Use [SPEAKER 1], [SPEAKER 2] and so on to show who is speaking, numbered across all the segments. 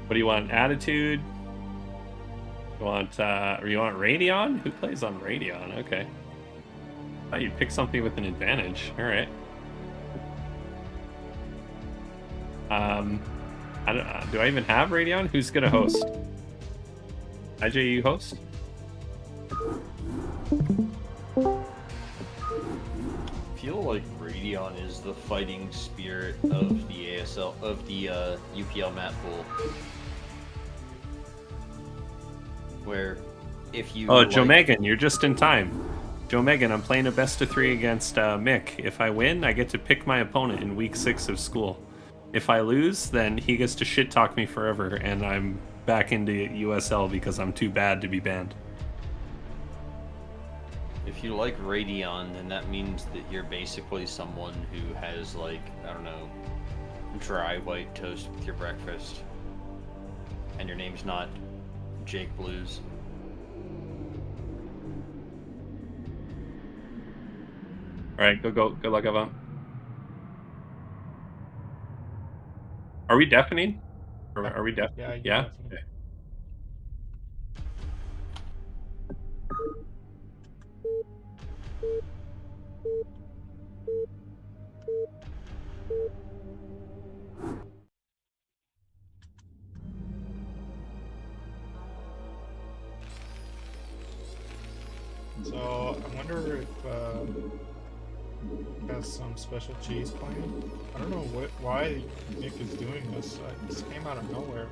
[SPEAKER 1] What do you want? Attitude? You want or you want Radeon? Who plays on Radeon? Okay. I thought you'd pick something with an advantage. All right. I don't. Do I even have Radeon? Who's gonna host? IJ, you host?
[SPEAKER 2] I feel like Radeon is the fighting spirit of the ASL of the UPL map pool, where if you
[SPEAKER 1] Oh, Joe Megan, you're just in time. Joe Megan, I'm playing a best of 3 against Mick. If I win, I get to pick my opponent in week 6 of school. If I lose, then he gets to shit talk me forever, and I'm back into USL because I'm too bad to be banned.
[SPEAKER 2] if you like Radeon, then that means that you're basically someone who has like, I don't know, dry white toast with your breakfast, and your name's not Jake Blues.
[SPEAKER 1] All right, go. Good luck, Evan. Are we deafening? Are we deaf?
[SPEAKER 3] Yeah,
[SPEAKER 1] Yeah.
[SPEAKER 3] definitely.
[SPEAKER 1] Okay.
[SPEAKER 3] So I wonder if has some special cheese plan. I don't know why Nick is doing this. This came out of nowhere.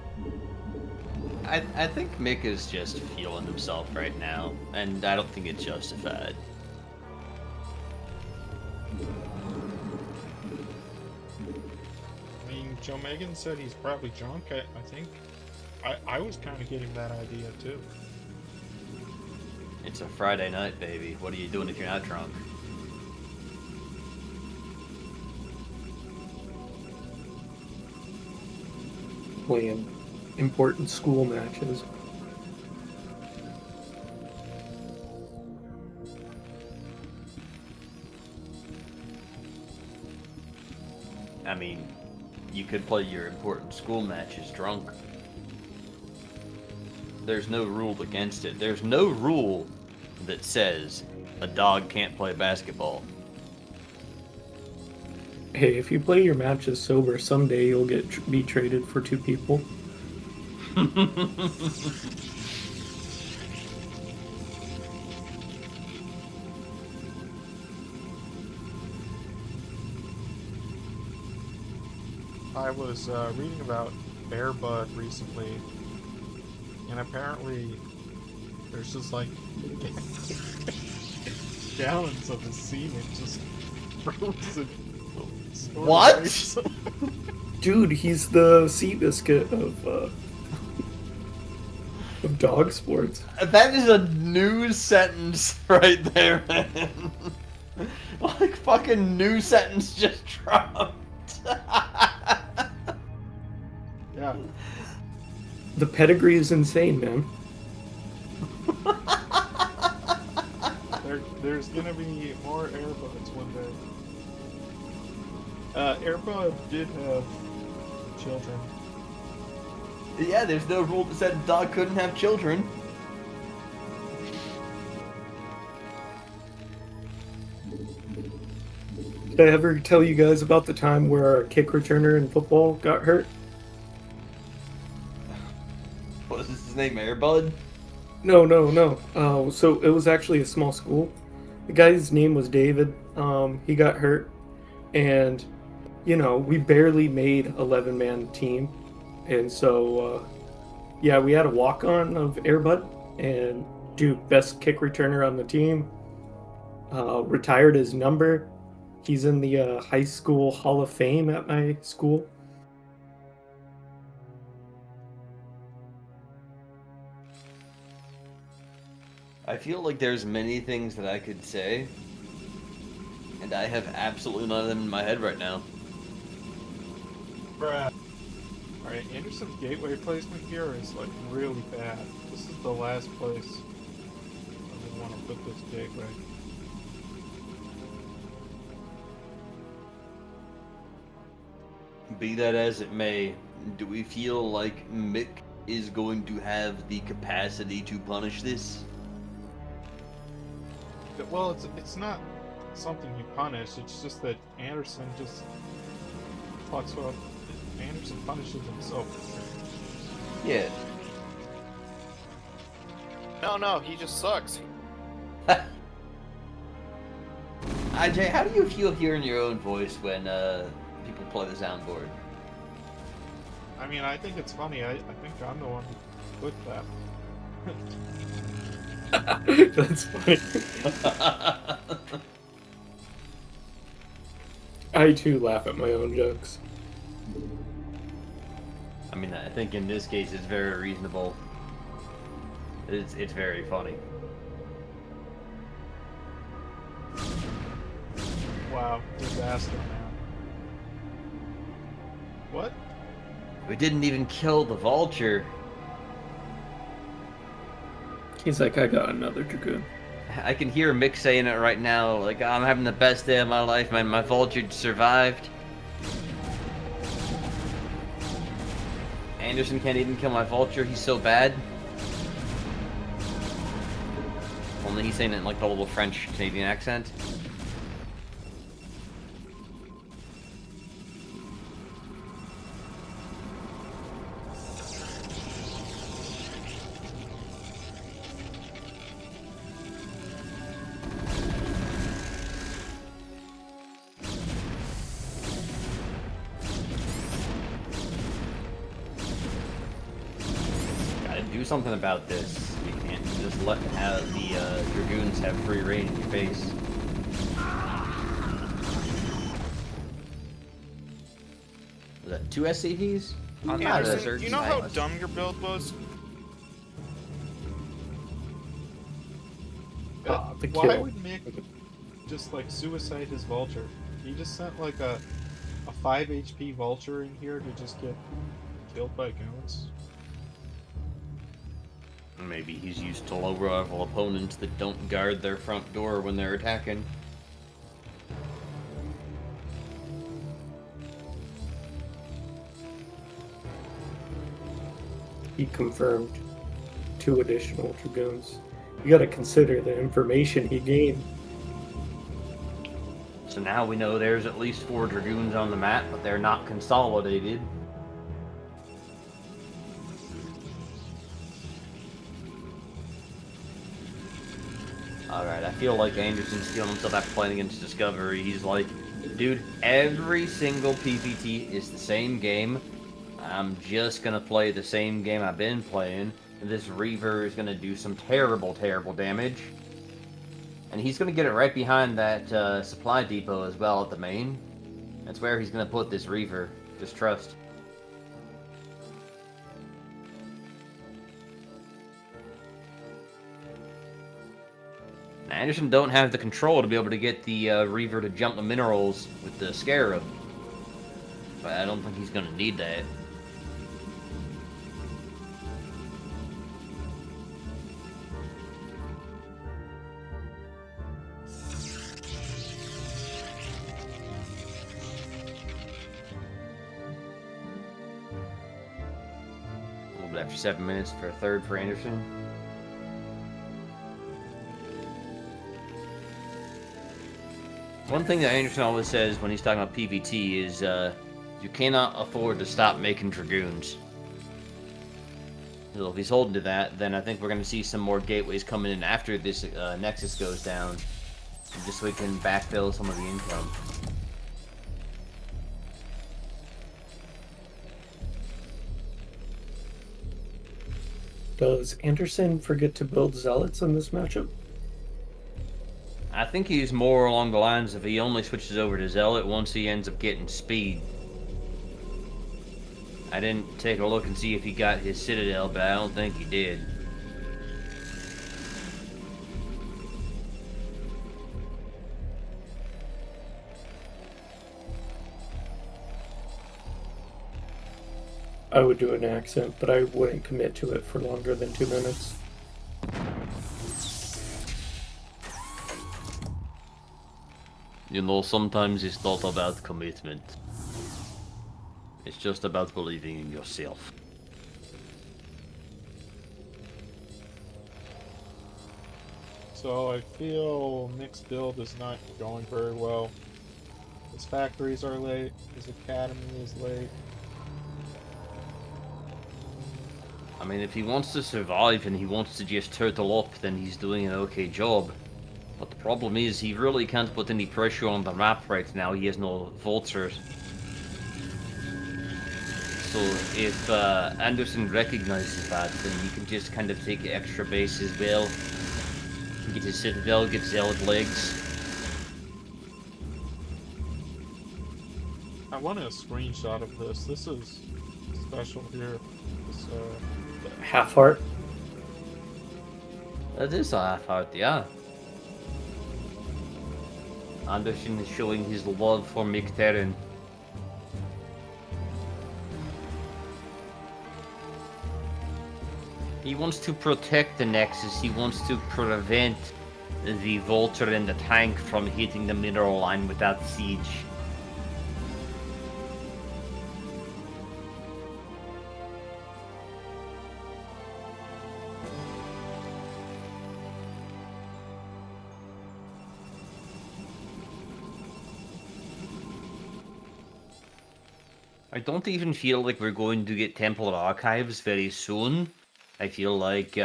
[SPEAKER 2] I think Mick is just feeling himself right now, and I don't think it's justified.
[SPEAKER 3] I mean, Joe Megan said he's probably drunk. I think I was kind of getting that idea too.
[SPEAKER 2] It's a Friday night, baby. What are you doing if you're not drunk?
[SPEAKER 4] Playing important school matches.
[SPEAKER 2] I mean, you could play your important school matches drunk. There's no rule against it. There's no rule that says a dog can't play basketball.
[SPEAKER 4] Hey, if you play your matches sober, someday you'll be traded for 2 people.
[SPEAKER 3] I was reading about Airbud recently, and apparently there's just like gallons of his semen just frozen.
[SPEAKER 2] What?
[SPEAKER 4] Dude, he's the Seabiscuit of dog sports.
[SPEAKER 2] That is a new sentence right there, man. Like fucking new sentence just dropped.
[SPEAKER 3] Yeah.
[SPEAKER 4] The pedigree is insane, man.
[SPEAKER 3] There's gonna be more Airbuds one day. Airbud did have children.
[SPEAKER 2] Yeah, there's no rule that said a dog couldn't have children.
[SPEAKER 4] Did I ever tell you guys about the time where our kick returner in football got hurt?
[SPEAKER 2] What was his name, Airbud?
[SPEAKER 4] No. So it was actually a small school. The guy's name was David. He got hurt, and we barely made 11-man team, and so yeah, we had a walk-on of Airbud, and dude, best kick returner on the team. Retired his number. He's in the high school Hall of Fame at my school.
[SPEAKER 2] I feel like there's many things that I could say, and I have absolutely none of them in my head right now.
[SPEAKER 3] Bruh. Alright, Anderson's gateway placement here is like really bad. This is the last place I would want to put this gateway.
[SPEAKER 2] Be that as it may, Do we feel like Mick is going to have the capacity to punish this?
[SPEAKER 3] Well, it's not something you punish. It's just that Anderson just talks about. Anderson punishes himself.
[SPEAKER 2] Yeah.
[SPEAKER 5] No, he just sucks.
[SPEAKER 2] IJ, how do you feel hearing your own voice when people play the soundboard?
[SPEAKER 3] I mean, I think it's funny. I think I'm the one who put that.
[SPEAKER 4] That's funny. I too laugh at my own jokes.
[SPEAKER 2] I mean, I think in this case it's very reasonable. It's very funny.
[SPEAKER 3] Wow, disaster, man. What?
[SPEAKER 2] We didn't even kill the vulture.
[SPEAKER 4] He's like, I got another dragoon.
[SPEAKER 2] I can hear Mick saying it right now, like, I'm having the best day of my life, man. My vulture survived. Anderson can't even kill my vulture, he's so bad. Only he's saying it in like the little French Canadian accent. Gotta do something about this. You can't just let the dragoons have free reign in your face. Was that 2 SCVs? On that
[SPEAKER 5] Anderson,
[SPEAKER 2] surge
[SPEAKER 5] you know how
[SPEAKER 2] night?
[SPEAKER 5] dumb your build was?
[SPEAKER 4] The
[SPEAKER 3] Why
[SPEAKER 4] kill.
[SPEAKER 3] would Mick just like suicide his vulture? He just sent like a 5 HP vulture in here to just get killed by goons.
[SPEAKER 2] Maybe he's used to lower level opponents that don't guard their front door when they're attacking.
[SPEAKER 4] He confirmed 2 additional dragoons. You gotta consider the information he gained.
[SPEAKER 2] So now we know there's at least 4 dragoons on the map, but they're not consolidated. Alright, I feel like Anderson's feeling himself after playing against Discovery. He's like, dude, every single PvT is the same game. I'm just gonna play the same game I've been playing. This Reaver is gonna do some terrible, terrible damage. And he's gonna get it right behind that supply depot as well at the main. That's where he's gonna put this Reaver. Just trust. Now, Anderson don't have the control to be able to get the Reaver to jump the minerals with the Scarab. But I don't think he's gonna need that. A little bit after 7 minutes for a third for Anderson. One thing that Anderson always says when he's talking about PvT is, you cannot afford to stop making Dragoons. So if he's holding to that, then I think we're going to see some more gateways coming in after this Nexus goes down. Just so we can backfill some of the income.
[SPEAKER 4] Does Anderson forget to build zealots in this matchup?
[SPEAKER 2] I think he's more along the lines of he only switches over to Zealot once he ends up getting speed. I didn't take a look and see if he got his Citadel, but I don't think he did.
[SPEAKER 4] I would do an accent, but I wouldn't commit to it for longer than 2 minutes.
[SPEAKER 2] You know, sometimes it's not about commitment. It's just about believing in yourself.
[SPEAKER 3] So I feel Nick's build is not going very well. His factories are late. His academy is late.
[SPEAKER 2] I mean, if he wants to survive and he wants to just turtle up, then he's doing an okay job. But the problem is, he really can't put any pressure on the map right now. He has no vultures. So if Anderson recognizes that, then he can just kind of take extra base as well. He can get his citadel, get zealot legs.
[SPEAKER 3] I want a screenshot of this. This is special here. This,
[SPEAKER 4] Half heart.
[SPEAKER 2] That is a half-heart, yeah. Anderson is showing his love for Mictarian. He wants to protect the Nexus. He wants to prevent the Vulture and the tank from hitting the mineral line without siege. I don't even feel like we're going to get Temple Archives very soon. I feel like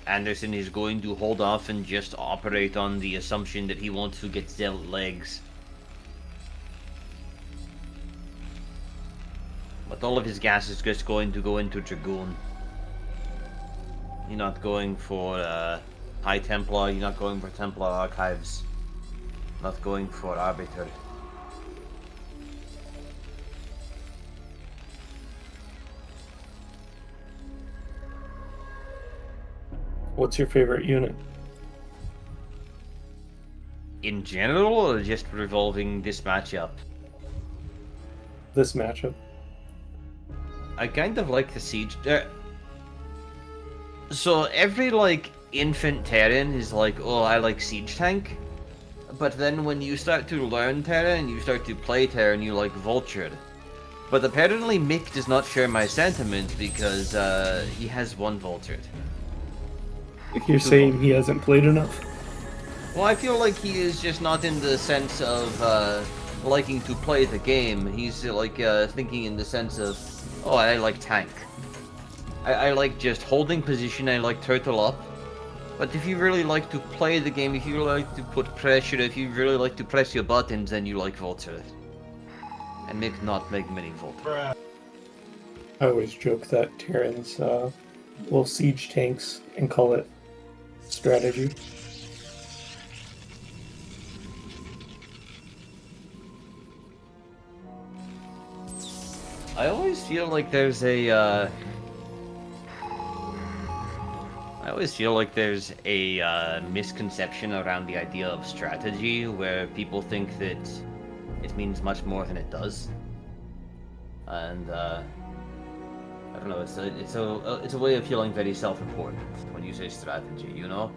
[SPEAKER 2] Anderson is going to hold off and just operate on the assumption that he wants to get Zealot legs. But all of his gas is just going to go into Dragoon. You're not going for High Templar, you're not going for Templar Archives. Not going for Arbiter.
[SPEAKER 4] What's your favorite unit?
[SPEAKER 2] In general, or just revolving this matchup?
[SPEAKER 4] This matchup.
[SPEAKER 2] I kind of like the siege. So every like infant Terran is like, oh, I like siege tank. But then when you start to learn Terran and you start to play Terran, you like Vulture. But apparently Mick does not share my sentiment because he has one Vulture.
[SPEAKER 4] You're saying he hasn't played enough?
[SPEAKER 2] Well, I feel like he is just not in the sense of liking to play the game. He's like thinking in the sense of, oh, I like tank. I like just holding position, I like turtle up. But if you really like to play the game, if you like to put pressure, if you really like to press your buttons, then you like Vulture. And Mick not make many Vulture.
[SPEAKER 4] I always joke that Terrans will siege tanks and call it strategy.
[SPEAKER 2] I always feel like there's a misconception around the idea of strategy, where people think that it means much more than it does. And I don't know. It's a way of feeling very self-important when you say strategy. You know.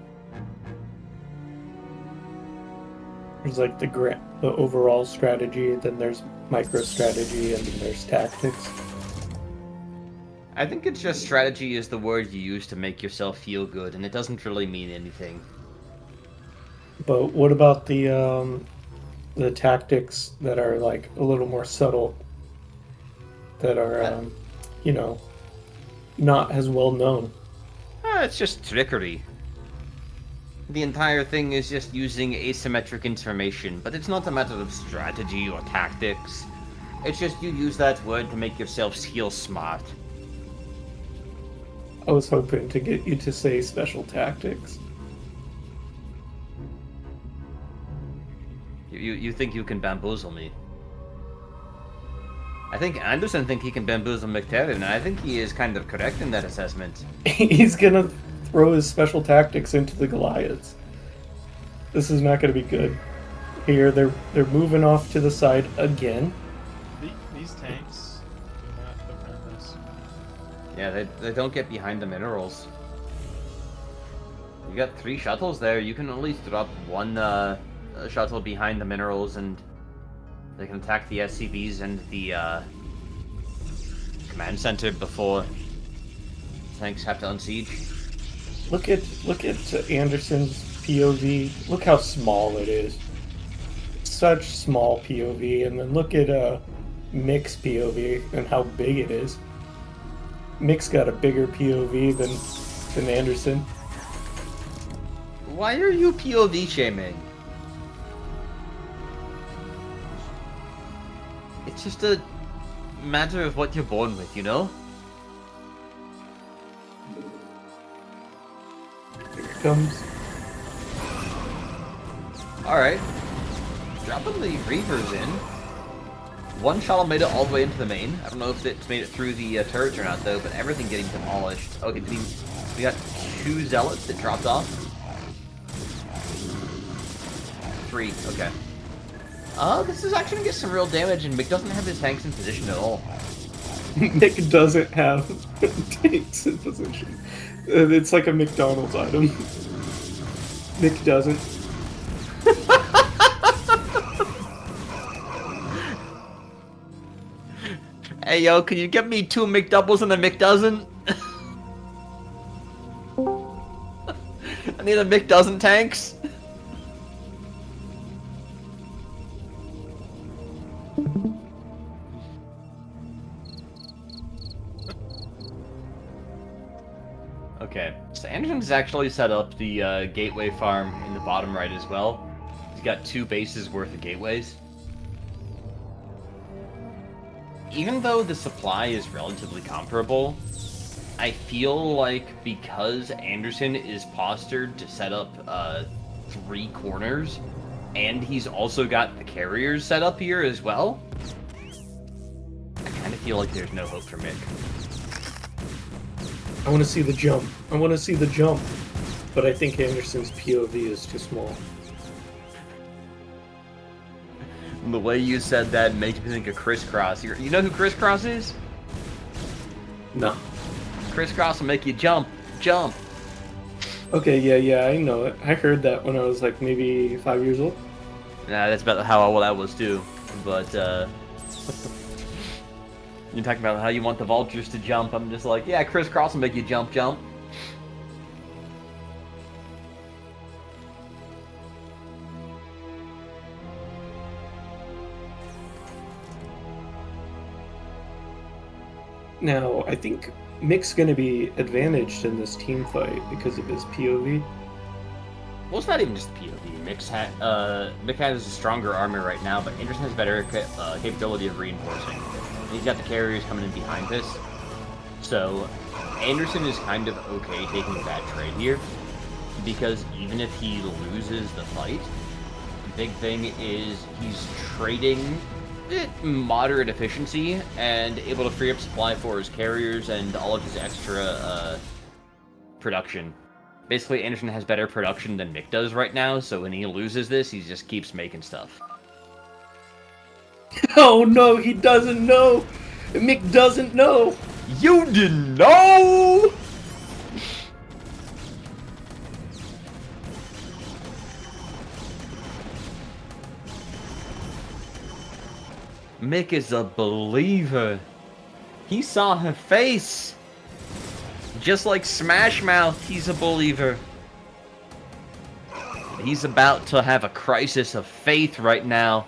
[SPEAKER 4] There's like the overall strategy, then there's micro strategy, and then there's tactics.
[SPEAKER 2] I think it's just strategy is the word you use to make yourself feel good, and it doesn't really mean anything.
[SPEAKER 4] But what about the tactics that are like a little more subtle, that are you know, not as well known?
[SPEAKER 2] It's just trickery. The entire thing is just using asymmetric information, but it's not a matter of strategy or tactics. It's just you use that word to make yourself feel smart.
[SPEAKER 4] I was hoping to get you to say special tactics.
[SPEAKER 2] You think you can bamboozle me? I think Anderson think he can bamboozle Mictarian, and I think he is kind of correct in that assessment.
[SPEAKER 4] He's gonna throw his special tactics into the Goliaths. This is not gonna be good. Here, they're moving off to the side again.
[SPEAKER 3] these tanks do not defend this.
[SPEAKER 2] Yeah, they don't get behind the minerals. You got 3 shuttles there. You can at least drop one shuttle behind the minerals, and they can attack the SCVs and the command center before tanks have to unsiege.
[SPEAKER 4] Look at Anderson's POV. Look how small it is. Such small POV, and then look at Mick's POV and how big it is. Mick's got a bigger POV than Anderson.
[SPEAKER 2] Why are you POV shaming? It's just a matter of what you're born with, you know?
[SPEAKER 4] Here it comes.
[SPEAKER 2] Alright. Dropping the Reavers in. One shuttle made it all the way into the main. I don't know if it's made it through the turrets or not, though, but everything getting demolished. Okay, we got 2 Zealots that dropped off. 3, okay. This is actually gonna get some real damage, and Mick doesn't have his tanks in position at all.
[SPEAKER 4] Mick doesn't have tanks in position. It's like a McDonald's item. Mick doesn't.
[SPEAKER 2] Hey, yo, can you get me 2 McDoubles and a McDozen? I need a McDozen tanks. Okay, so Anderson's actually set up the gateway farm in the bottom right as well. He's got 2 bases worth of gateways. Even though the supply is relatively comparable, I feel like because Anderson is postured to set up 3 corners, and he's also got the carriers set up here as well, I kind of feel like there's no hope for Mick.
[SPEAKER 4] I want to see the jump. I want to see the jump. But I think Anderson's POV is too small.
[SPEAKER 2] The way you said that makes me think of Crisscross. You know who Crisscross is?
[SPEAKER 4] No.
[SPEAKER 2] Crisscross will make you jump. Jump.
[SPEAKER 4] Okay, yeah, I know it. I heard that when I was like maybe 5 years old.
[SPEAKER 2] Nah, that's about how old I was too. But, you're talking about how you want the vultures to jump. I'm just like, yeah, Crisscross will make you jump.
[SPEAKER 4] Now, I think Mick's going to be advantaged in this team fight because of his POV.
[SPEAKER 2] Well, it's not even just POV. Mick has a stronger armor right now, but Anderson has better capability of reinforcing. And he's got the carriers coming in behind this. So, Anderson is kind of okay taking a bad trade here, because even if he loses the fight, the big thing is he's trading moderate efficiency and able to free up supply for his carriers and all of his extra production. Basically, Anderson has better production than Mick does right now, so when he loses this, he just keeps making stuff.
[SPEAKER 4] Oh no, he doesn't know! Mick doesn't know!
[SPEAKER 2] You didn't know?! Mick is a believer. He saw her face. Just like Smash Mouth, he's a believer. He's about to have a crisis of faith right now.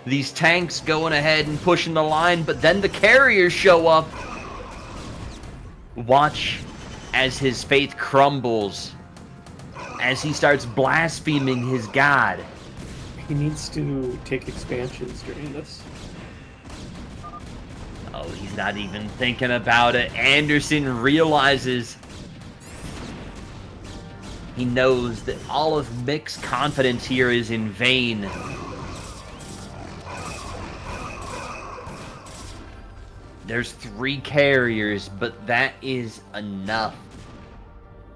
[SPEAKER 2] These tanks going ahead and pushing the line, but then the carriers show up. Watch as his faith crumbles. As he starts blaspheming his god.
[SPEAKER 4] He needs to take expansions during this.
[SPEAKER 2] Oh, he's not even thinking about it. Anderson realizes. He knows that all of Mick's confidence here is in vain. There's 3 carriers, but that is enough.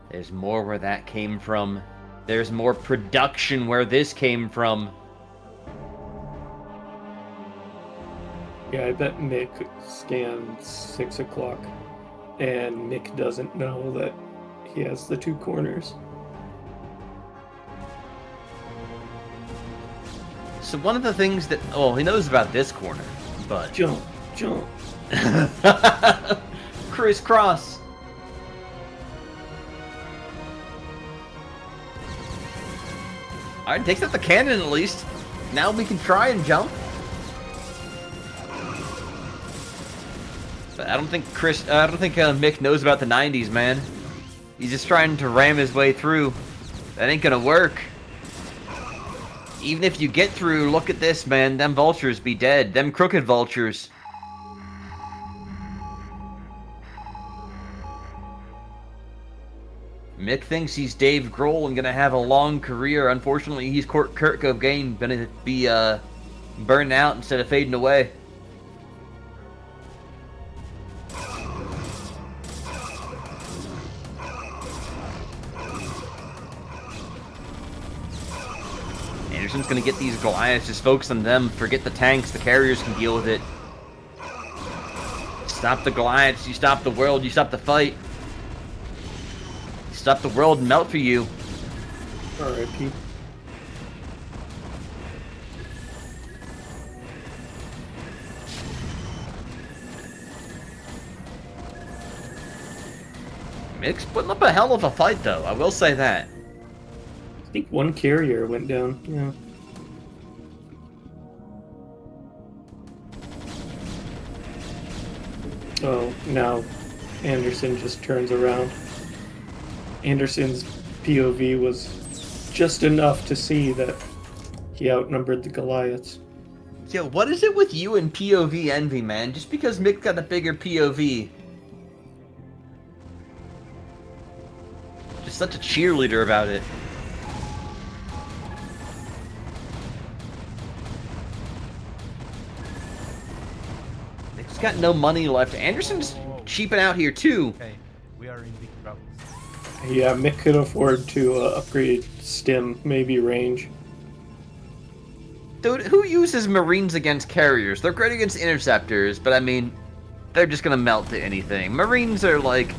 [SPEAKER 2] There's more where that came from. There's more production where this came from.
[SPEAKER 4] Yeah, I bet Mick scans 6 o'clock, and Mick doesn't know that he has the 2 corners.
[SPEAKER 2] So one of the things that... Oh, he knows about this corner, but...
[SPEAKER 4] Jump, jump.
[SPEAKER 2] Crisscross. Alright, takes out the cannon at least. Now we can try and jump. But I don't think Mick knows about the 90s, man. He's just trying to ram his way through. That ain't gonna work. Even if you get through, look at this, man. Them vultures be dead. Them crooked vultures. Mick thinks he's Dave Grohl and gonna have a long career. Unfortunately, he's Kurt Cobain, gonna be burned out instead of fading away. Anderson's gonna get these Goliaths, just focus on them, forget the tanks, the carriers can deal with it. Stop the Goliaths, you stop the world, you stop the fight. You stop the world and melt for you.
[SPEAKER 4] R.I.P.
[SPEAKER 2] Mick's putting up a hell of a fight though, I will say that.
[SPEAKER 4] I think one carrier went down, yeah. Oh, now Anderson just turns around. Anderson's POV was just enough to see that he outnumbered the Goliaths.
[SPEAKER 2] Yo, what is it with you and POV envy, man? Just because Mick got a bigger POV. Just such a cheerleader about it. Mick's got no money left. Anderson's cheaping out here too.
[SPEAKER 6] Okay, we are in big trouble.
[SPEAKER 4] Yeah, Mick could afford to upgrade stim, maybe range.
[SPEAKER 2] Dude, who uses Marines against carriers? They're great against interceptors, but I mean, they're just gonna melt to anything. Marines are like...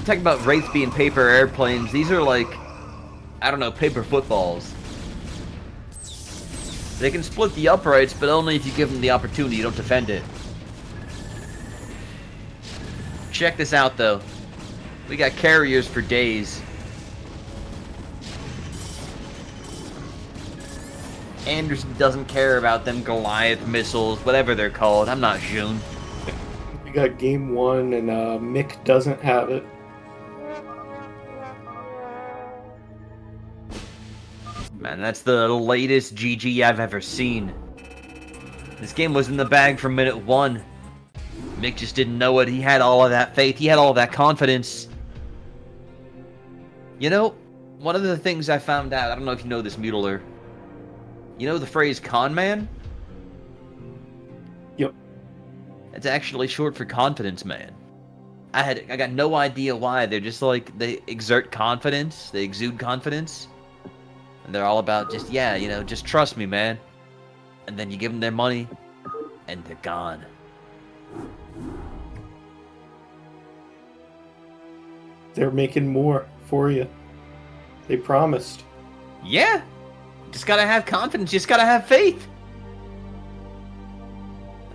[SPEAKER 2] Talking about Wraiths being paper airplanes, these are like... I don't know, paper footballs. They can split the uprights, but only if you give them the opportunity, you don't defend it. Check this out, though. We got carriers for days. Anderson doesn't care about them Goliath missiles, whatever they're called. I'm not June.
[SPEAKER 4] We got game one, and Mick doesn't have it.
[SPEAKER 2] Man, that's the latest GG I've ever seen. This game was in the bag from minute one. Mick just didn't know it. He had all of that faith. He had all of that confidence. You know, one of the things I found out, I don't know if you know this, Mutiler. You know the phrase con man?
[SPEAKER 4] Yep.
[SPEAKER 2] It's actually short for confidence man. I got no idea why. They're just like, they exert confidence. They exude confidence. And they're all about just, yeah, you know, just trust me, man. And then you give them their money, and they're gone.
[SPEAKER 4] They're making more for you. They promised.
[SPEAKER 2] Yeah. Just gotta have confidence. Just gotta have faith.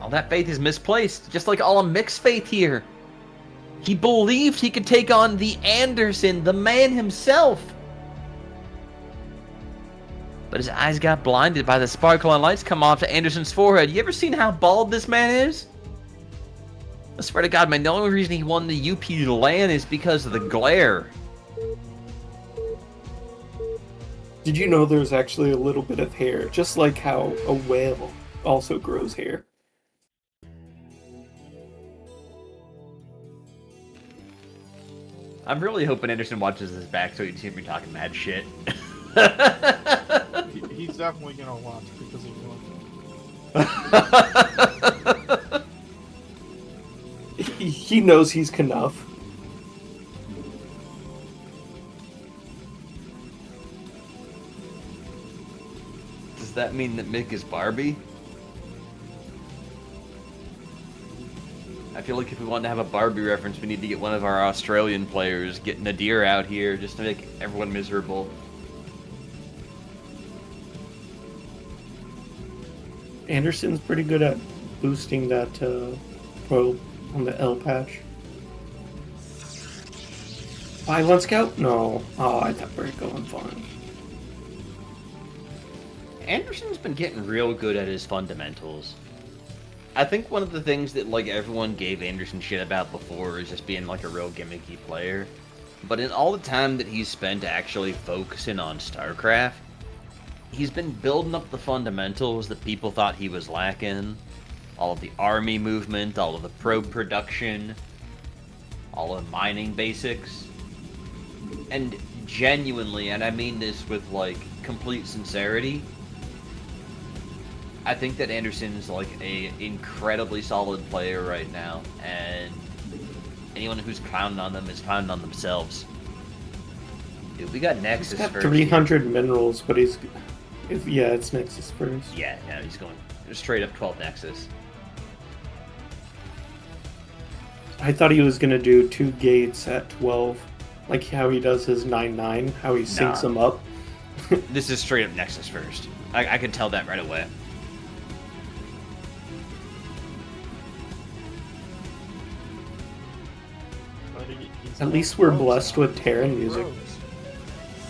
[SPEAKER 2] All that faith is misplaced. Just like all of Mick's faith here. He believed he could take on the Anderson, the man himself. But his eyes got blinded by the sparkling lights come off to Anderson's forehead. You ever seen how bald this man is? I swear to God, man, the only reason he won the UP land is because of the glare.
[SPEAKER 4] Did you know there's actually a little bit of hair, just like how a whale also grows hair?
[SPEAKER 2] I'm really hoping Anderson watches this back so he can see me talking mad shit.
[SPEAKER 3] He's definitely gonna watch because he won.
[SPEAKER 4] He knows he's Knuff.
[SPEAKER 2] Does that mean that Mick is Barbie? I feel like if we want to have a Barbie reference, we need to get one of our Australian players, get Nadir out here, just to make everyone miserable.
[SPEAKER 4] Anderson's pretty good at boosting that Well, on the L patch. Violent Scout? No. Oh, I thought we were going fine.
[SPEAKER 2] Anderson's been getting real good at his fundamentals. I think one of the things that like everyone gave Anderson shit about before is just being like a real gimmicky player. But in all the time that he's spent actually focusing on StarCraft, he's been building up the fundamentals that people thought he was lacking. All of the army movement, all of the probe production, all of the mining basics. And genuinely, and I mean this with like complete sincerity, I think that Anderson's like a incredibly solid player right now, and anyone who's clowning on them is clowning on themselves. Dude, we got Nexus
[SPEAKER 4] He's got
[SPEAKER 2] first
[SPEAKER 4] 300 minerals, but yeah, it's Nexus first.
[SPEAKER 2] here. Yeah, he's going straight up 12 Nexus.
[SPEAKER 4] I thought he was gonna do 2 gates at 12, like how he does his 9-9, how he syncs them up.
[SPEAKER 2] This is straight up Nexus first. I can tell that right away.
[SPEAKER 3] But he's
[SPEAKER 4] At
[SPEAKER 3] got
[SPEAKER 4] least we're
[SPEAKER 3] probes
[SPEAKER 4] blessed
[SPEAKER 3] now.
[SPEAKER 4] with Terran music.
[SPEAKER 3] Probes.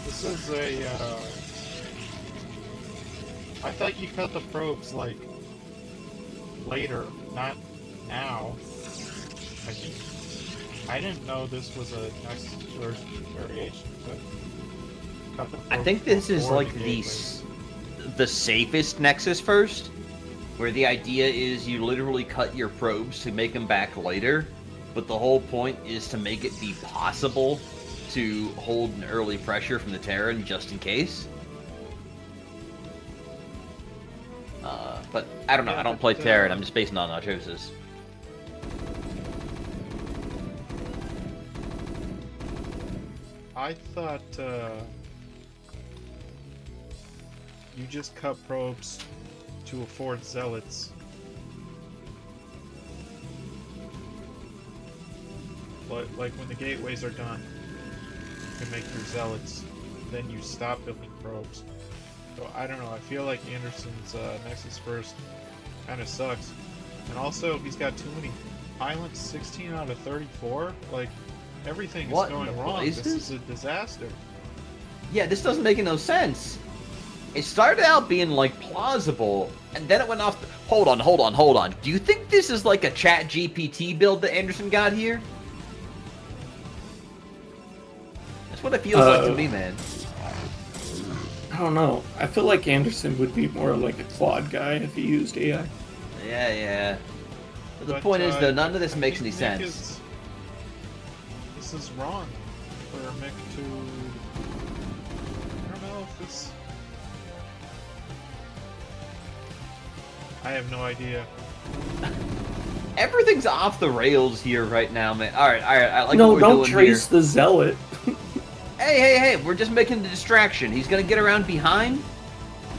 [SPEAKER 3] This is a. I thought you cut the probes like later, not now. I didn't know this was a next version variation, but cut the
[SPEAKER 2] I
[SPEAKER 3] probes
[SPEAKER 2] think this is
[SPEAKER 3] before
[SPEAKER 2] like
[SPEAKER 3] the
[SPEAKER 2] the
[SPEAKER 3] gateway.
[SPEAKER 2] the safest Nexus first, where the idea is you literally cut your probes to make them back later, but the whole point is to make it be possible to hold an early pressure from the Terran just in case. But I don't know,
[SPEAKER 3] Yeah,
[SPEAKER 2] I don't
[SPEAKER 3] but,
[SPEAKER 2] play Terran, I'm just basing on Archosis.
[SPEAKER 3] I thought you just cut probes to afford zealots. But like when the gateways are done, you can make your zealots. Then you stop building probes. So I don't know. I feel like Anderson's Nexus first kind of sucks, and also he's got too many pilots. 16 out of 34. Like everything is
[SPEAKER 2] What in
[SPEAKER 3] going
[SPEAKER 2] the
[SPEAKER 3] wrong. This
[SPEAKER 2] blazes?
[SPEAKER 3] is a disaster.
[SPEAKER 2] Yeah, this doesn't make no sense. It started out being like plausible, and then it went off. Hold on. Do you think this is like a Chat GPT build that Anderson got here? That's what it feels like to me, man.
[SPEAKER 4] I don't know. I feel like Anderson would be more like a Claude guy if he used AI.
[SPEAKER 2] Yeah. But the
[SPEAKER 3] But,
[SPEAKER 2] point is, though, none of this
[SPEAKER 3] I
[SPEAKER 2] makes
[SPEAKER 3] think
[SPEAKER 2] any
[SPEAKER 3] Mick
[SPEAKER 2] sense.
[SPEAKER 3] This is wrong for Mick to. I don't know if this. I have no idea.
[SPEAKER 2] Everything's off the rails here right now, man. All right. I like
[SPEAKER 4] No,
[SPEAKER 2] what we're
[SPEAKER 4] don't
[SPEAKER 2] doing
[SPEAKER 4] trace
[SPEAKER 2] here.
[SPEAKER 4] the zealot.
[SPEAKER 2] Hey, we're just making the distraction. He's gonna get around behind.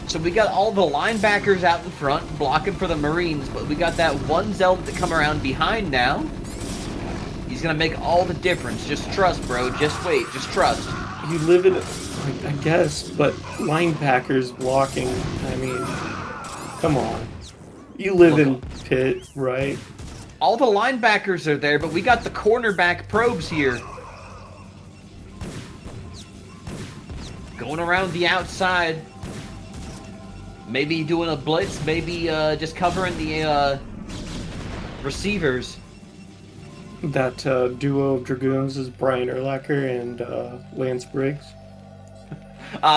[SPEAKER 2] So we got all the linebackers out in front, blocking for the Marines, but we got that one zealot to come around behind now. He's gonna make all the difference. Just trust, bro. Just wait. Just trust.
[SPEAKER 4] You live in, I guess, but linebackers blocking. I mean, come on. You live in pit, right?
[SPEAKER 2] All the linebackers are there, but we got the cornerback probes here. Going around the outside. Maybe doing a blitz, maybe just covering the receivers.
[SPEAKER 4] That duo of dragoons is Brian Urlacher and Lance Briggs.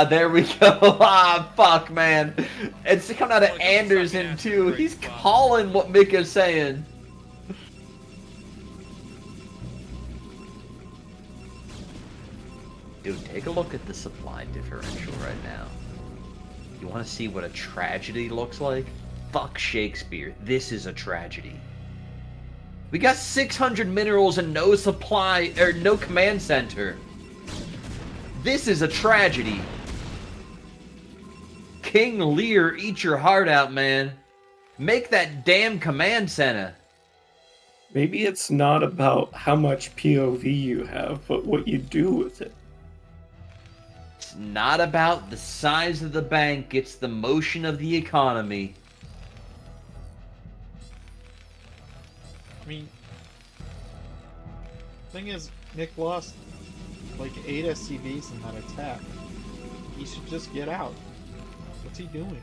[SPEAKER 2] There we go. Fuck, man. It's coming out of Anderson, too. He's calling what Mick is saying. Dude, take a look at the supply differential right now. You want to see what a tragedy looks like? Fuck Shakespeare. This is a tragedy. We got 600 minerals and no supply, or no command center. This is a tragedy. King Lear, eat your heart out, man. Make that damn command center.
[SPEAKER 4] Maybe it's not about how much POV you have, but what you do with it.
[SPEAKER 2] It's not about the size of the bank, it's the motion of the economy.
[SPEAKER 3] I mean, thing is, Nick lost like 8 SCVs in that attack. He should just get out. What's he doing?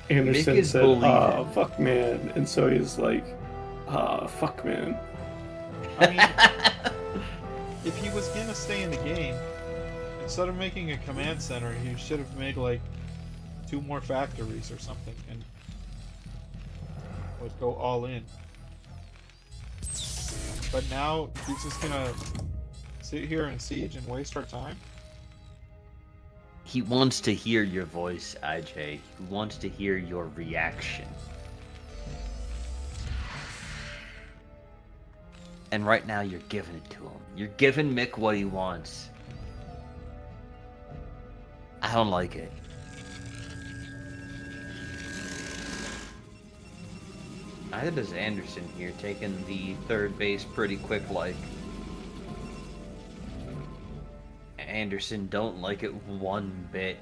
[SPEAKER 4] Anderson
[SPEAKER 2] is
[SPEAKER 4] said,
[SPEAKER 2] believing.
[SPEAKER 4] fuck man. And so he's like, fuck man.
[SPEAKER 3] I mean, if he was gonna stay in the game, instead of making a command center, he should have made like 2 more factories or something and would go all in. But now he's just gonna sit here and siege and waste our time.
[SPEAKER 2] He wants to hear your voice, IJ. He wants to hear your reaction. And right now you're giving it to him. You're giving Mick what he wants. I don't like it. Neither does Anderson here, taking the third base pretty quick like. Anderson don't like it one bit.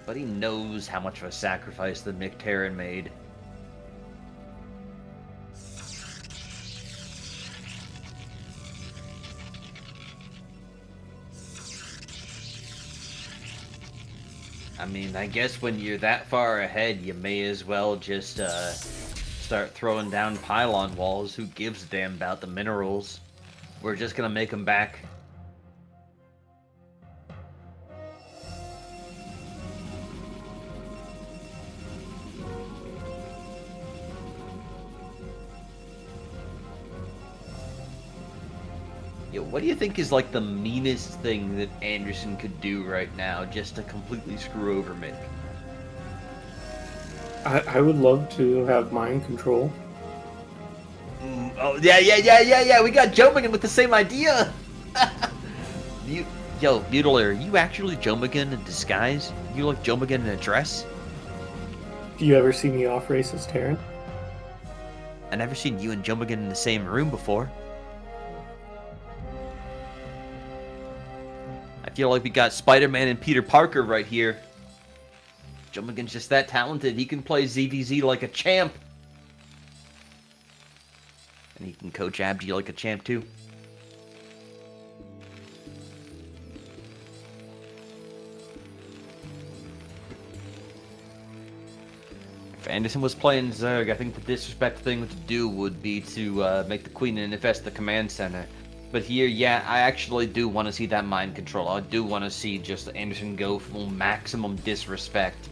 [SPEAKER 2] But he knows how much of a sacrifice the Mick Terran made. I mean, I guess when you're that far ahead, you may as well just start throwing down pylon walls. Who gives a damn about the minerals? We're just gonna make them back. Yo, what do you think is like the meanest thing that Anderson could do right now just to completely screw over Mick?
[SPEAKER 4] I would love to have mind control.
[SPEAKER 2] Oh, yeah. We got Joe McGinn with the same idea. Yo, Mutilator, you actually Joe McGinn in disguise? You like Joe McGinn in a dress?
[SPEAKER 4] Do you ever see me off race as Terran?
[SPEAKER 2] I never seen you and Joe McGinn in the same room before. I feel like we got Spider-Man and Peter Parker right here. Joe McGinn's just that talented. He can play ZVZ like a champ. And he can coach Abdi like a champ too. If Anderson was playing Zerg, I think the disrespect thing to do would be to make the Queen infest the command center. But here, yeah, I actually do want to see that mind control. I do want to see just Anderson go full maximum disrespect.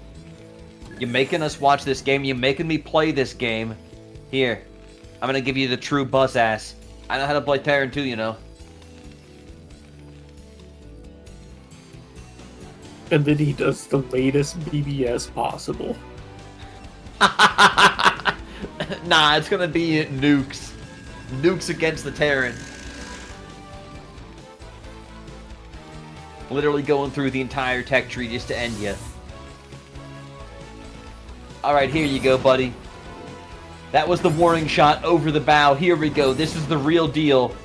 [SPEAKER 2] You're making us watch this game. You're making me play this game. Here, I'm going to give you the true buzz ass. I know how to play Terran too, you know.
[SPEAKER 4] And then he does the latest BBS possible.
[SPEAKER 2] Nah, it's going to be nukes. Nukes against the Terran. Literally going through the entire tech tree just to end you. Alright, here you go, buddy. That was the warning shot over the bow. Here we go. This is the real deal.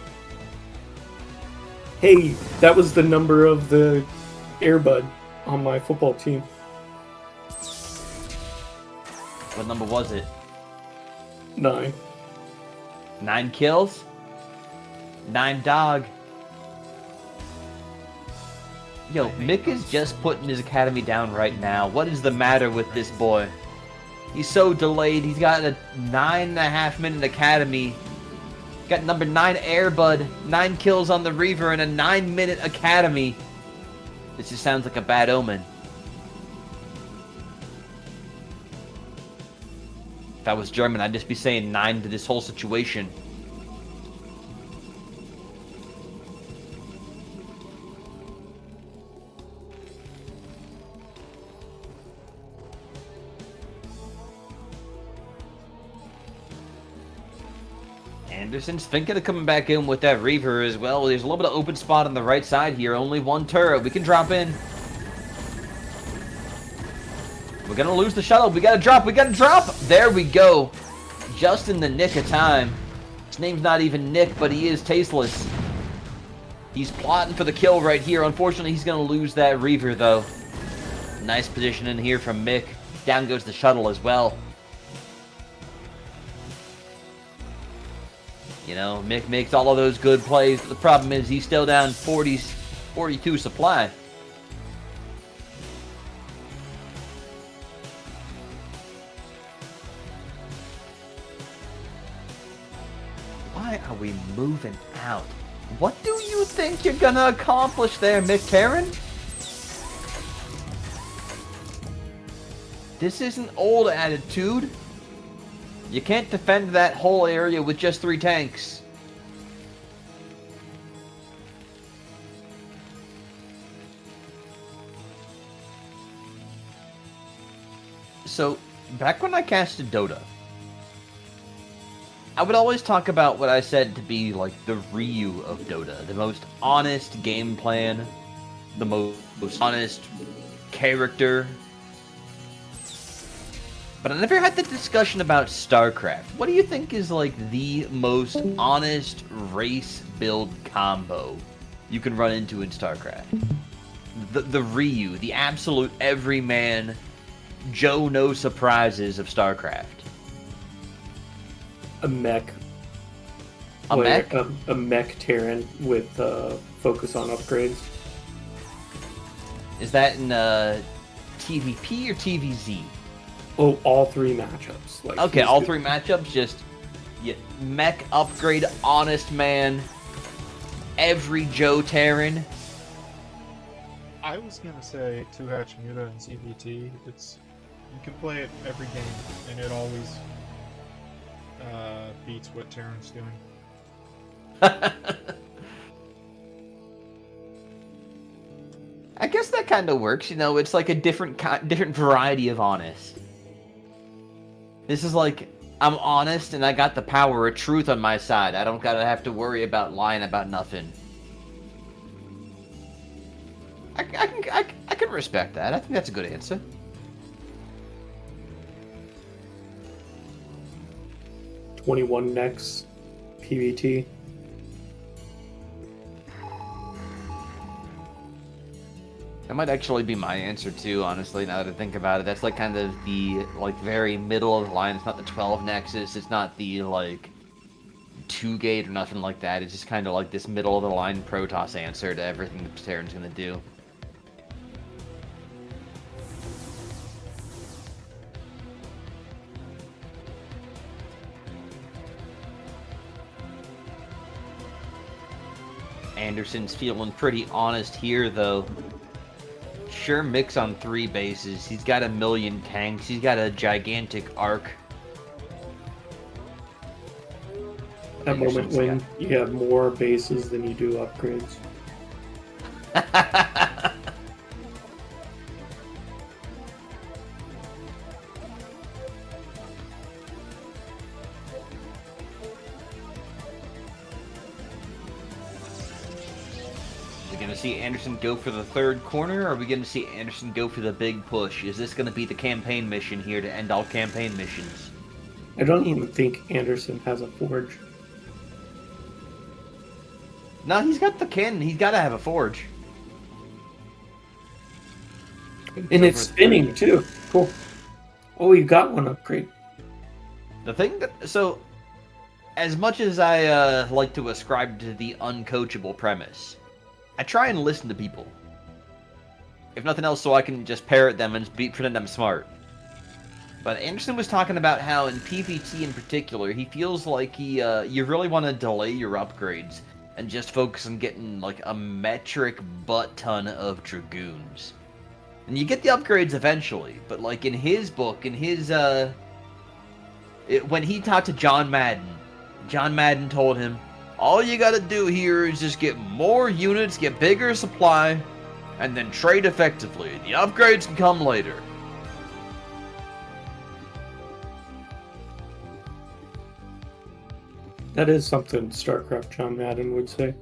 [SPEAKER 4] Hey, that was the number of the Airbud on my football team.
[SPEAKER 2] What number was it?
[SPEAKER 4] 9.
[SPEAKER 2] 9 kills? 9 dog. Yo, Mick is just putting his academy down right now. What is the matter with this boy? He's so delayed. He's got a 9.5 minute academy. Got number 9 Airbud, 9 kills on the Reaver, and a 9-minute academy. This just sounds like a bad omen. If I was German, I'd just be saying 9 to this whole situation. Anderson's thinking of coming back in with that Reaver as well. There's a little bit of open spot on the right side here. Only 1 turret. We can drop in. We're going to lose the shuttle. We got to drop. We got to drop. There we go. Just in the nick of time. His name's not even Nick, but he is tasteless. He's plotting for the kill right here. Unfortunately, he's going to lose that Reaver, though. Nice position in here from Mick. Down goes the shuttle as well. You know, Mick makes all of those good plays, but the problem is he's still down 42 supply. Why are we moving out? What do you think you're gonna accomplish there, Mick Terran? This isn't old attitude. You can't defend that whole area with just 3 tanks. So, back when I casted Dota, I would always talk about what I said to be like the Ryu of Dota, the most honest game plan, the most honest character. But I never had the discussion about StarCraft. What do you think is like the most honest race build combo you can run into in StarCraft? The Ryu, the absolute everyman, Joe no surprises of StarCraft.
[SPEAKER 4] A mech.
[SPEAKER 2] A mech?
[SPEAKER 4] A mech Terran with focus on upgrades.
[SPEAKER 2] Is that in TVP or TVZ?
[SPEAKER 4] Oh, all 3 matchups. Like,
[SPEAKER 2] Okay, all 3 matchups, just mech upgrade, honest man, every Joe Terran.
[SPEAKER 3] I was gonna say 2-hatch Muta and CVT. You can play it every game, and it always beats what Terran's doing.
[SPEAKER 2] I guess that kind of works, you know. It's like a different variety of honest. This is like, I'm honest and I got the power of truth on my side. I don't gotta have to worry about lying about nothing. I can respect that. I think that's a good answer.
[SPEAKER 4] $21 next PVT.
[SPEAKER 2] That might actually be my answer too, honestly, now that I think about it. That's like kind of the very middle of the line. It's not the 12 Nexus, it's not the 2-gate or nothing like that. It's just kind of like this middle of the line Protoss answer to everything that Terran's gonna do. Anderson's feeling pretty honest here, though. Sure, Mick's on 3 bases. He's got 1,000,000 tanks. He's got a gigantic arc.
[SPEAKER 4] That moment when you have more bases than you do upgrades.
[SPEAKER 2] Going to see Anderson go for the 3rd corner, or are we going to see Anderson go for the big push? Is this going to be the campaign mission here to end all campaign missions?
[SPEAKER 4] I don't even think Anderson has a forge.
[SPEAKER 2] No, he's got the cannon. He's got to have a forge.
[SPEAKER 4] And it's spinning too. Cool. Oh, you got one upgrade.
[SPEAKER 2] The thing that... So, as much as I like to ascribe to the uncoachable premise, I try and listen to people. If nothing else, so I can just parrot them and pretend I'm smart. But Anderson was talking about how in PvT in particular, he feels like you really want to delay your upgrades and just focus on getting a metric butt ton of Dragoons. And you get the upgrades eventually, but in his book, in his when he talked to John Madden told him, all you gotta do here is just get more units, get bigger supply, and then trade effectively. The upgrades can come later.
[SPEAKER 4] That is something StarCraft John Madden would say.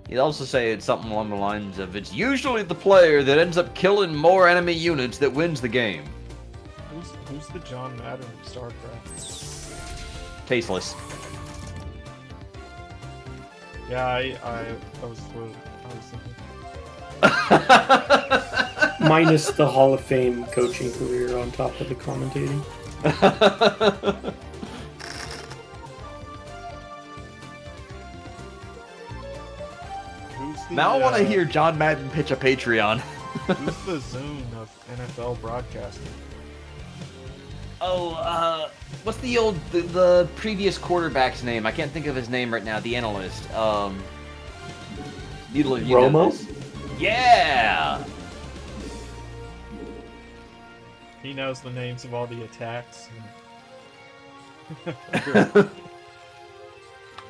[SPEAKER 2] He'd also say it's something along the lines of, it's usually the player that ends up killing more enemy units that wins the game.
[SPEAKER 3] Who's the John Madden of StarCraft?
[SPEAKER 2] Tasteless.
[SPEAKER 3] Yeah, I was thinking.
[SPEAKER 4] Minus the Hall of Fame coaching career on top of the commentating.
[SPEAKER 3] Who's the,
[SPEAKER 2] Now I want to hear John Madden pitch a Patreon.
[SPEAKER 3] Who's the Zune of NFL broadcasting?
[SPEAKER 2] Oh, what's the previous quarterback's name? I can't think of his name right now. The analyst. Needler, you know
[SPEAKER 4] Romo?
[SPEAKER 2] this. Yeah.
[SPEAKER 3] He knows the names of all the attacks.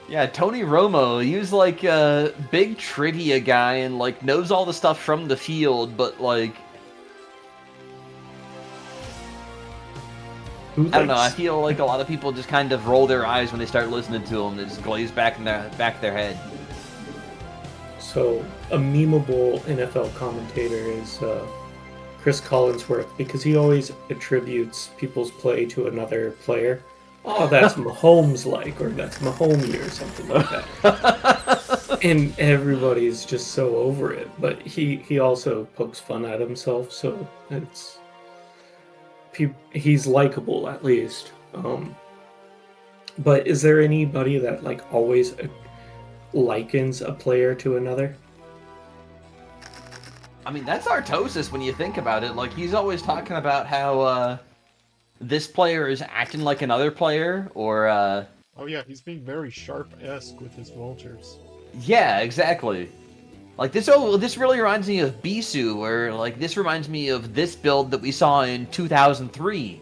[SPEAKER 2] Yeah, Tony Romo. He was like a big trivia guy and like knows all the stuff from the field, but like I don't know. I feel like a lot of people just kind of roll their eyes when they start listening to him. They just glaze back in their head.
[SPEAKER 4] So a memeable NFL commentator is Chris Collinsworth because he always attributes people's play to another player. Oh, that's Mahomes like, or that's Mahomey or something like that. And everybody's just so over it. But he also pokes fun at himself, so he's likable at least. But is there anybody that like always likens a player to another?
[SPEAKER 2] I mean, that's Artosis when you think about it. Like, he's always talking about how this player is acting like another player, or
[SPEAKER 3] Oh yeah, he's being very Sharp-esque with his vultures.
[SPEAKER 2] yeah, exactly. Like this really reminds me of Bisu, where like this reminds me of this build that we saw in 2003.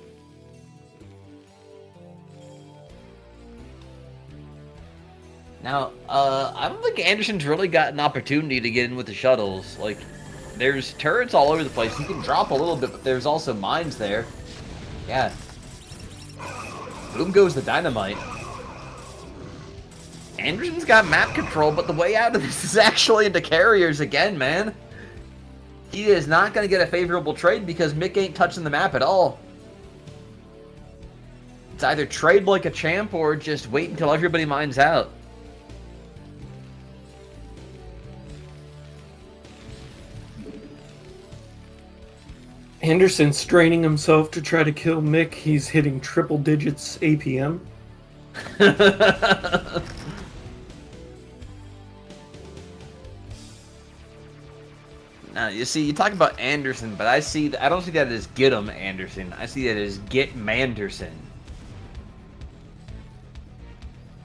[SPEAKER 2] Now, I don't think Anderson's really got an opportunity to get in with the shuttles. Like, there's turrets all over the place. He can drop a little bit, but there's also mines there. Yeah. Boom goes the dynamite. Anderson's got map control, but the way out of this is actually into carriers again, man. He is not going to get a favorable trade because Mick ain't touching the map at all. It's either trade like a champ or just wait until everybody mines out.
[SPEAKER 4] Anderson straining himself to try to kill Mick. He's hitting triple digits APM.
[SPEAKER 2] Now, you see, you talk about Anderson, but I don't see that as get him Anderson. I see that as get Manderson.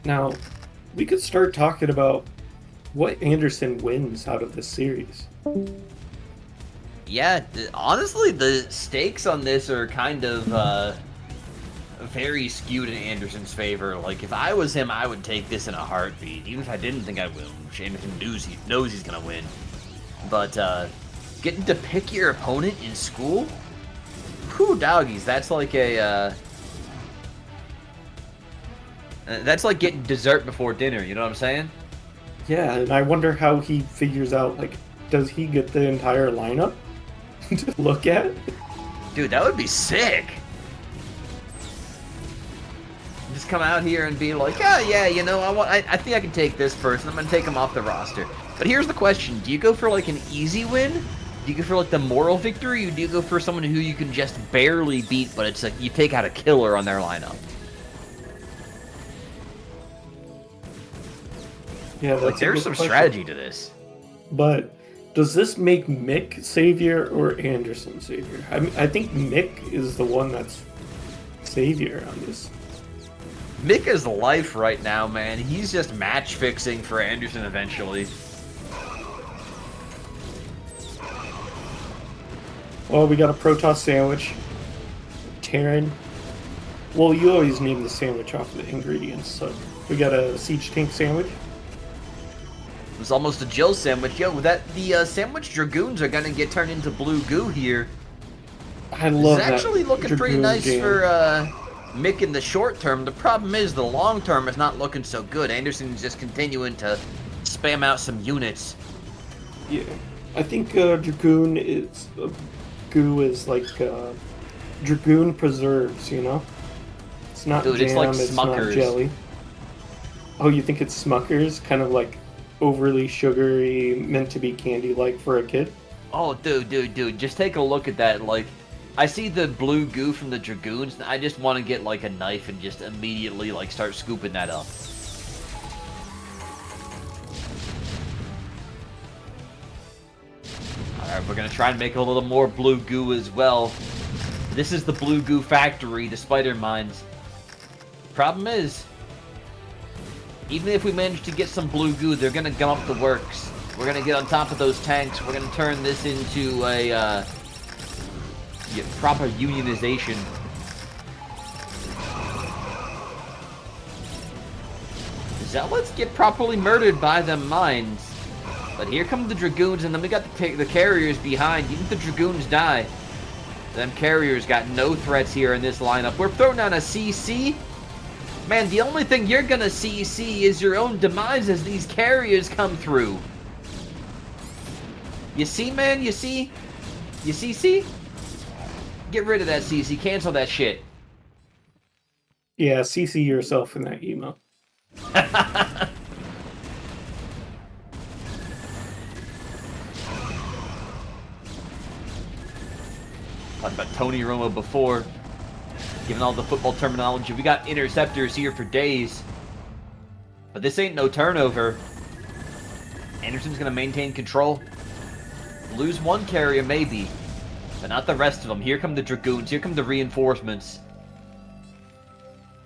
[SPEAKER 4] Now, we could start talking about what Anderson wins out of this series.
[SPEAKER 2] Yeah, honestly, the stakes on this are kind of very skewed in Anderson's favor. Like, if I was him, I would take this in a heartbeat, even if I didn't think I would. Which Anderson knows he's gonna win. But getting to pick your opponent in school, whew, doggies, that's like that's like getting dessert before dinner. You know what I'm saying?
[SPEAKER 4] Yeah, and I wonder how he figures out, like, does he get the entire lineup to look at?
[SPEAKER 2] Dude, that would be sick. Just come out here and be like, oh yeah, you know, I think I can take this person. I'm gonna take him off the roster. But here's the question: do you go for like an easy win? Do you go for like the moral victory, or do you go for someone who you can just barely beat, but it's like you take out a killer on their lineup?
[SPEAKER 4] Yeah, that's
[SPEAKER 2] Like,
[SPEAKER 4] a
[SPEAKER 2] there's
[SPEAKER 4] good
[SPEAKER 2] some
[SPEAKER 4] question.
[SPEAKER 2] strategy to this.
[SPEAKER 4] But does this make Mick savior or Anderson savior? I think Mick is the one that's savior on this.
[SPEAKER 2] Mick is life right now, man. He's just match fixing for Anderson eventually.
[SPEAKER 4] Well, we got a Protoss sandwich. Terran. Well, you always name the sandwich off the ingredients, so we got a Siege Tank sandwich.
[SPEAKER 2] It was almost a Jill sandwich. Yo, the sandwich Dragoons are gonna get turned into blue goo here.
[SPEAKER 4] I love
[SPEAKER 2] It's
[SPEAKER 4] that.
[SPEAKER 2] actually looking pretty
[SPEAKER 4] Dragoon
[SPEAKER 2] nice
[SPEAKER 4] game.
[SPEAKER 2] for Mick in the short term. The problem is the long term is not looking so good. Anderson's just continuing to spam out some units.
[SPEAKER 4] Yeah, I think Dragoon is goo is like Dragoon preserves. You know, it's not
[SPEAKER 2] Dude,
[SPEAKER 4] jam.
[SPEAKER 2] it's like
[SPEAKER 4] It's not
[SPEAKER 2] Smuckers.
[SPEAKER 4] jelly. Oh, you think it's Smuckers? Kind of like overly sugary, meant to be candy-like for a kid.
[SPEAKER 2] Oh, dude, just take a look at that. Like, I see the blue goo from the Dragoons, and I just want to get, like, a knife and just immediately, like, start scooping that up. Alright, we're gonna try and make a little more blue goo as well. This is the blue goo factory, the spider mines. Problem is, even if we manage to get some blue goo, they're gonna gum up the works. We're gonna get on top of those tanks. We're gonna turn this into a, proper unionization. Zealots get properly murdered by them mines. But here come the Dragoons, and then we got the carriers behind. Even if the Dragoons die, them carriers got no threats here in this lineup. We're throwing down a CC. Man, the only thing you're gonna CC is your own demise as these carriers come through. You see, man? You see? You CC? Get rid of that CC. Cancel that shit.
[SPEAKER 4] Yeah, CC yourself in that emo.
[SPEAKER 2] Talked about Tony Romo before. Given all the football terminology, we got interceptors here for days. But this ain't no turnover. Anderson's gonna maintain control. Lose one carrier, maybe. But not the rest of them. Here come the Dragoons. Here come the reinforcements.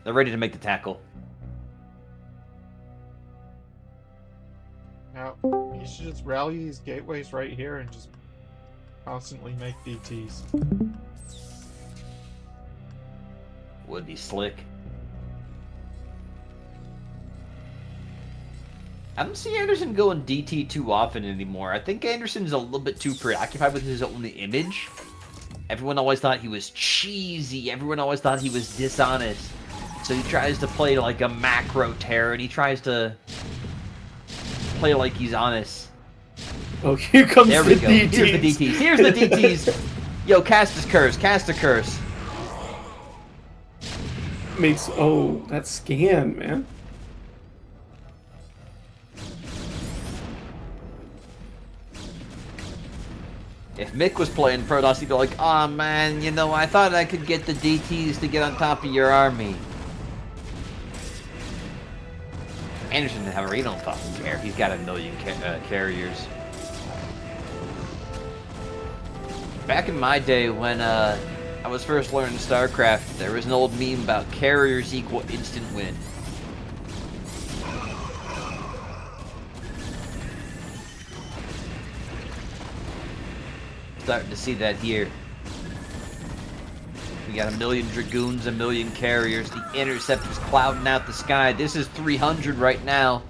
[SPEAKER 2] They're ready to make the tackle.
[SPEAKER 3] Now, you should just rally these gateways right here and just constantly make DTs.
[SPEAKER 2] Would be slick. I don't see Anderson going DT too often anymore. I think Anderson's a little bit too preoccupied with his own image. Everyone always thought he was cheesy. Everyone always thought he was dishonest. So he tries to play like a macro terror, and he tries to play like he's honest.
[SPEAKER 4] Oh, here comes
[SPEAKER 2] There
[SPEAKER 4] the
[SPEAKER 2] we go.
[SPEAKER 4] DTs.
[SPEAKER 2] Here's the DTs. Here's the DTs. Yo, cast his curse. Cast a curse.
[SPEAKER 4] Makes that scan, man.
[SPEAKER 2] If Mick was playing Protoss, he'd be like, "Aw, man, you know, I thought I could get the DTs to get on top of your army." Anderson, however, he don't fucking care. He's got a million carriers. Back in my day when I was first learning StarCraft, there was an old meme about carriers equal instant win. Starting to see that here. We got a million Dragoons, a million carriers. The Interceptor's clouding out the sky. This is 300 right now.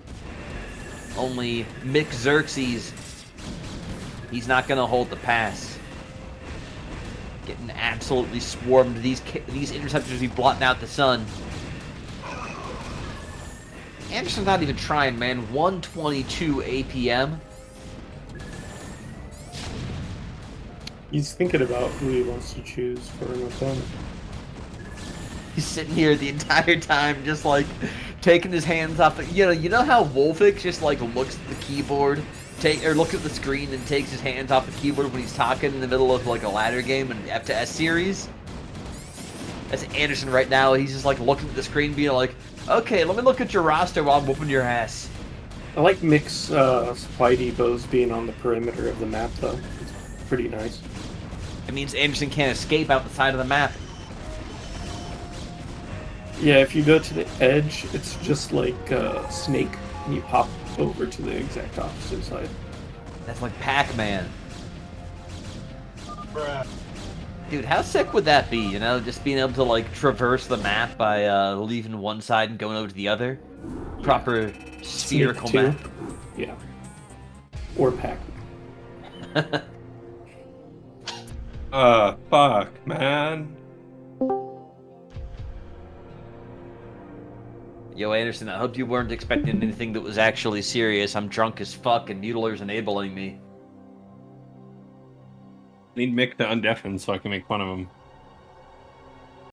[SPEAKER 2] Only Mick Xerxes, he's not going to hold the pass. Getting absolutely swarmed. These Interceptors be blotting out the sun. Anderson's not even trying, man. 122 APM.
[SPEAKER 4] He's thinking about who he wants to choose for an opponent.
[SPEAKER 2] He's sitting here the entire time, just like taking his hands off. You know how Wolfix just like looks at the keyboard, looks at the screen and takes his hands off the keyboard when he's talking in the middle of like a ladder game in F to S series. That's Anderson right now. He's just like looking at the screen, being like, "Okay, let me look at your roster while I'm whooping your ass."
[SPEAKER 4] I like Mick's supply depots being on the perimeter of the map, though. It's pretty nice.
[SPEAKER 2] It means Anderson can't escape out the side of the map.
[SPEAKER 4] Yeah, if you go to the edge, it's just like Snake, and you pop over to the exact opposite side.
[SPEAKER 2] That's like Pac-Man.
[SPEAKER 3] Bruh.
[SPEAKER 2] Dude, how sick would that be, you know? Just being able to, like, traverse the map by leaving one side and going over to the other? Proper spherical
[SPEAKER 4] Snake
[SPEAKER 2] map.
[SPEAKER 4] 2. Yeah. Or Pac-Man.
[SPEAKER 1] Fuck, man.
[SPEAKER 2] Yo, Anderson, I hope you weren't expecting anything that was actually serious. I'm drunk as fuck and Mutiler's enabling me.
[SPEAKER 1] I need Mick to undeafen so I can make fun of him.